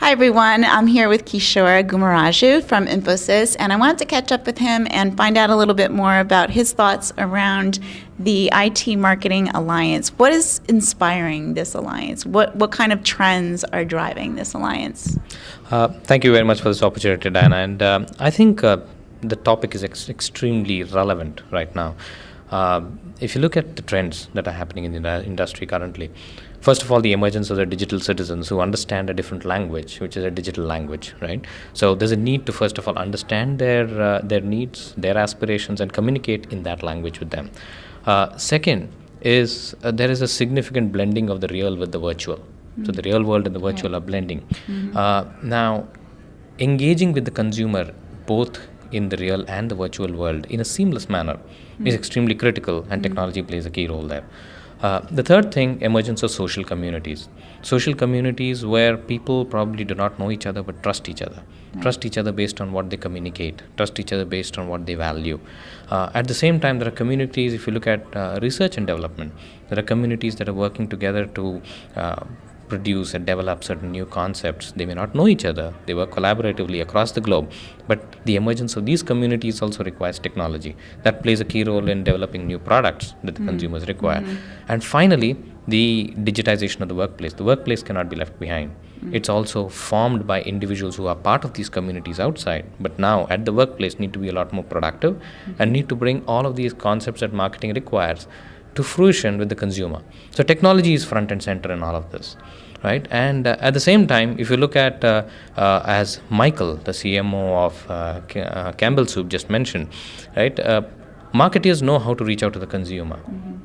Hi, everyone. I'm here with Kishor Gummaraju from Infosys, and I wanted to catch up with him and find out a little bit more about his thoughts around the IT Marketing Alliance. What is inspiring this alliance? What kind of trends are driving this alliance? Thank you very much for this opportunity, Diana. And I think the topic is extremely relevant right now. If you look at the trends that are happening in the industry currently, first of all, the emergence of the digital citizens who understand a different language, which is a digital language, right? So there's a need to first of all understand their needs, their aspirations, and communicate in that language with them. Second is there is a significant blending of the real with the virtual. So the real world and the virtual are blending. Now, engaging with the consumer both in the real and the virtual world in a seamless manner is extremely critical, and technology plays a key role there. The third thing, emergence of social communities. Social communities where people probably do not know each other but trust each other. Trust each other based on what they communicate. Trust each other based on what they value. At the same time, there are communities, if you look at research and development, there are communities that are working together to produce and develop certain new concepts. They may not know each other. They work collaboratively across the globe. But the emergence of these communities also requires technology. That plays a key role in developing new products that the consumers require. And finally, the digitization of the workplace. The workplace cannot be left behind. It's also formed by individuals who are part of these communities outside, but now at the workplace need to be a lot more productive and need to bring all of these concepts that marketing requires to fruition with the consumer. So technology is front and center in all of this, right? And at the same time, if you look at, as Michael, the CMO of Campbell Soup just mentioned, right? Marketers know how to reach out to the consumer,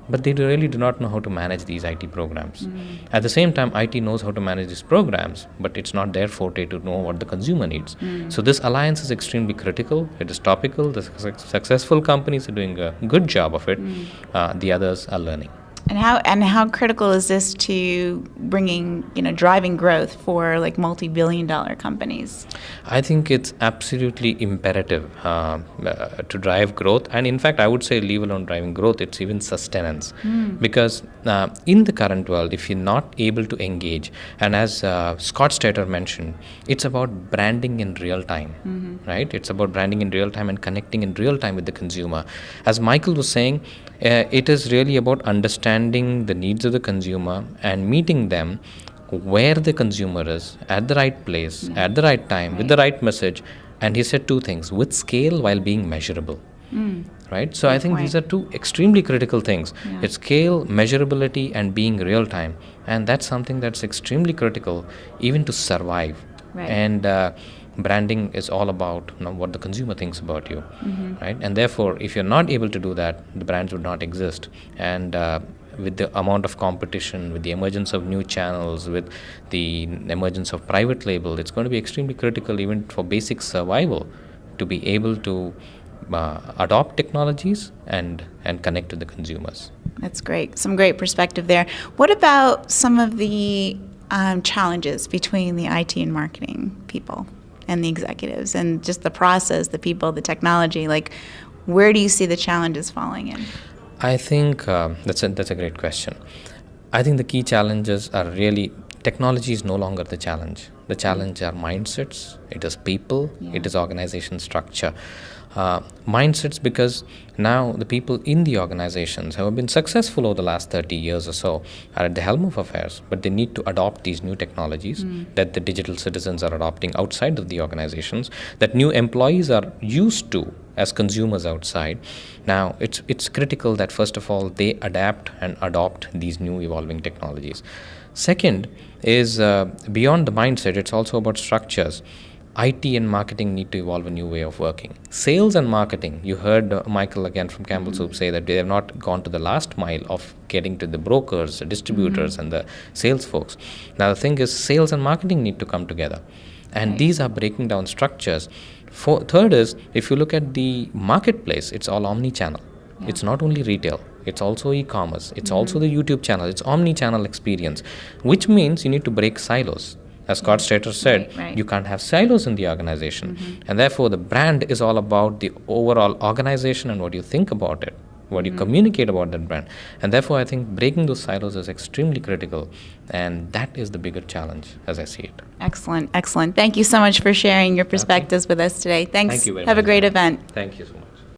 but they really do not know how to manage these IT programs. At the same time, IT knows how to manage these programs, but it's not their forte to know what the consumer needs. So this alliance is extremely critical. It is topical. The successful companies are doing a good job of it. The others are learning. And how critical is this to bringing, driving growth for like multi-billion-dollar companies? I think it's absolutely imperative to drive growth, and in fact, I would say leave alone driving growth, it's even sustenance. Because in the current world, if you're not able to engage, and as Scott Stater mentioned, it's about branding in real time, right? It's about branding in real time and connecting in real time with the consumer. As Michael was saying, it is really about understanding the needs of the consumer and meeting them where the consumer is, at the right place, at the right time, with the right message. And he said two things: with scale while being measurable. Right? So I think these are two extremely critical things. It's scale, measurability, and being real time. And that's something that's extremely critical even to survive. And branding is all about what the consumer thinks about you, right? And therefore, if you're not able to do that, the brands would not exist. And with the amount of competition, with the emergence of new channels, with the emergence of private label, it's going to be extremely critical even for basic survival to be able to adopt technologies and connect with the consumers. That's great. Some great perspective there. What about some of the challenges between the IT and marketing people and the executives, and just the process, the people, the technology? Like, where do you see the challenges falling in? I think that's a great question. I think the key challenges are really technology is no longer the challenge. The challenge are mindsets, it is people, it is organization structure. Mindsets, because now the people in the organizations who have been successful over the last 30 years or so are at the helm of affairs, but they need to adopt these new technologies that the digital citizens are adopting outside of the organizations, that new employees are used to as consumers outside. Now, it's critical that first of all they adapt and adopt these new evolving technologies. Second is beyond the mindset, it's also about structures. IT and marketing need to evolve a new way of working. Sales and marketing, you heard Michael again from Campbell Soup say that they have not gone to the last mile of getting to the brokers, the distributors, and the sales folks. Now the thing is, sales and marketing need to come together. And these are breaking down structures. Third is, if you look at the marketplace, it's all omni-channel. It's not only retail, it's also e-commerce, it's also the YouTube channel, it's omni-channel experience, which means you need to break silos. As Scott Stater said, you can't have silos in the organization. And therefore, the brand is all about the overall organization and what you think about it. What do you communicate about that brand? And therefore, I think breaking those silos is extremely critical, and that is the bigger challenge as I see it. Excellent, excellent. Thank you so much for sharing your perspectives with us today. Thanks. Thank you very Have much. a great event. Thank you so much.